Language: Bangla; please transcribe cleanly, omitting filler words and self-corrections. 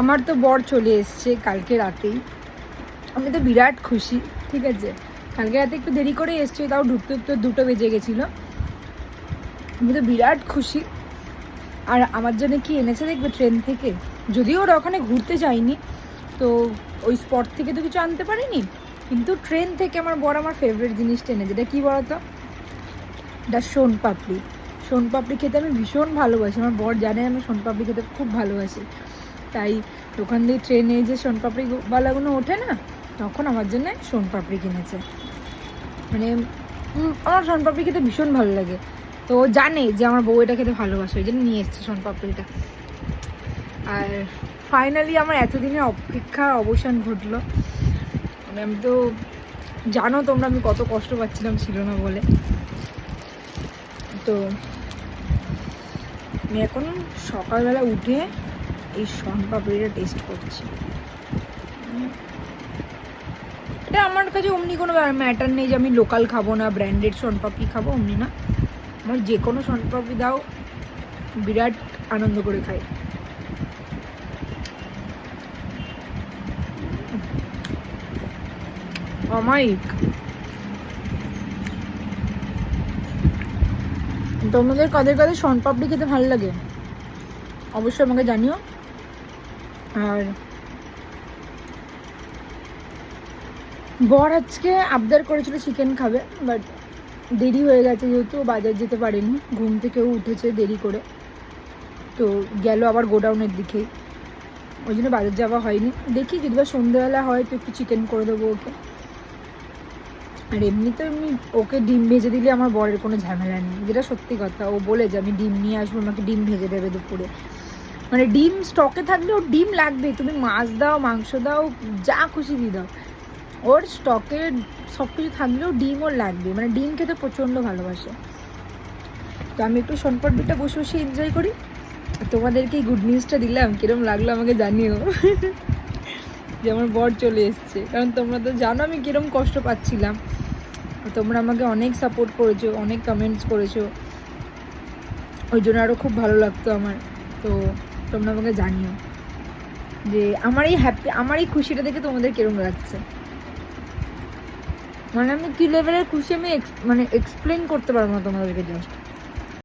আমার তো বর চলে এসছে কালকে রাতেই। আমি তো বিরাট খুশি। ঠিক আছে, কালকে রাতে একটু দেরি করে এসছে, তাও ঢুকতে ঢুকতে 2টো বেজে গেছিলো। আমি তো বিরাট খুশি। আর আমার জন্য কি এনেছে দেখবে ট্রেন থেকে, যদিও ওরা ওখানে ঘুরতে যায়নি, তো ওই স্পট থেকে তো কিছু আনতে পারিনি, কিন্তু ট্রেন থেকে আমার বর আমার ফেভারিট জিনিসটা এনেছে। এটা কী বলতো, এটা সোনপাপড়ি। সোনপাপড়ি খেতে আমি ভীষণ ভালোবাসি, আমার বর জানে আমি সোনপাপড়ি খেতে খুব ভালোবাসি। তাই ওখান দিয়ে ট্রেনে যে সোনপাপড়িওয়ালাগুলো ওঠে না, তখন আমার জন্য সোনপাপড়ি কিনেছে। মানে আমার সোনপাপড়ি খেতে ভীষণ ভালো লাগে, তো ও জানে যে আমার বউ এটা খেতে ভালোবাসে, ওই জন্য নিয়ে এসছে সোনপাপড়িটা। আর ফাইনালি আমার এতদিনের অপেক্ষার অবসান ঘটলো। মানে আমি তো জানো তোমরা আমি কত কষ্ট পাচ্ছিলাম ছিল না বলে। তো আমি এখন সকালবেলা উঠে এই সোনপাপড়িটা টেস্ট করছি। এটা আমার কাছে অমনি কোনো ম্যাটার নেই যে আমি লোকাল খাবো না, ব্র্যান্ডেড সোনপাপড়ি খাবো, অমনি না। আমার যে কোনো সোনপাপড়ি দাও বিরাট আনন্দ করে খাই। অমায়িক। তোমাদের কাদের কাদের সোনপাপড়ি খেতে ভালো লাগে অবশ্যই আমাকে জানিও। আর বর আজকে আবদার করেছিল চিকেন খাবে, বাট দেরি হয়ে গেছে যেহেতু বাজার যেতে পারেনি, ঘুম থেকেও উঠেছে দেরি করে, তো গেল আবার গোডাউনের দিকেই, ওই জন্য বাজার যাওয়া হয়নি। দেখি যদি বা সন্ধ্যেবেলা হয় তো একটু চিকেন করে দেবো ওকে। আর এমনিতে ওকে ডিম ভেজে দিলে আমার বরের কোনো ঝামেলা নেই, যেটা সত্যি কথা। ও বলে যে আমি ডিম নিয়ে আসবো, আমাকে ডিম ভেজে দেবে দুপুরে। মানে ডিম স্টকে থাকলে ওর ডিম লাগবে, তুমি মাছ দাও মাংস দাও যা খুশি দিয়ে দাও, ওর স্টকে সব কিছু থাকলেও ডিম ওর লাগবে। মানে ডিম খেতে প্রচণ্ড ভালোবাসে। তো আমি একটু সোনপাপড়িটা বসে বসে এনজয় করি। তোমাদেরকে এই গুড নিউজটা দিলাম, কিরম লাগলো আমাকে জানিও যে আমার বর চলে এসছে। কারণ তোমরা তো জানো আমি কিরম কষ্ট পাচ্ছিলাম, তোমরা আমাকে অনেক সাপোর্ট করেছো, অনেক কমেন্টস করেছো, ওই জন্য আরও খুব ভালো লাগতো আমার। তো তোমরা আমাকে জানিও যে আমার এই খুশিটা দেখে তোমাদের কিরম লাগছে। মানে আমি কি লেভেলের খুশি আমি মানে এক্সপ্লেন করতে পারবো না তোমাদেরকে জাস্ট।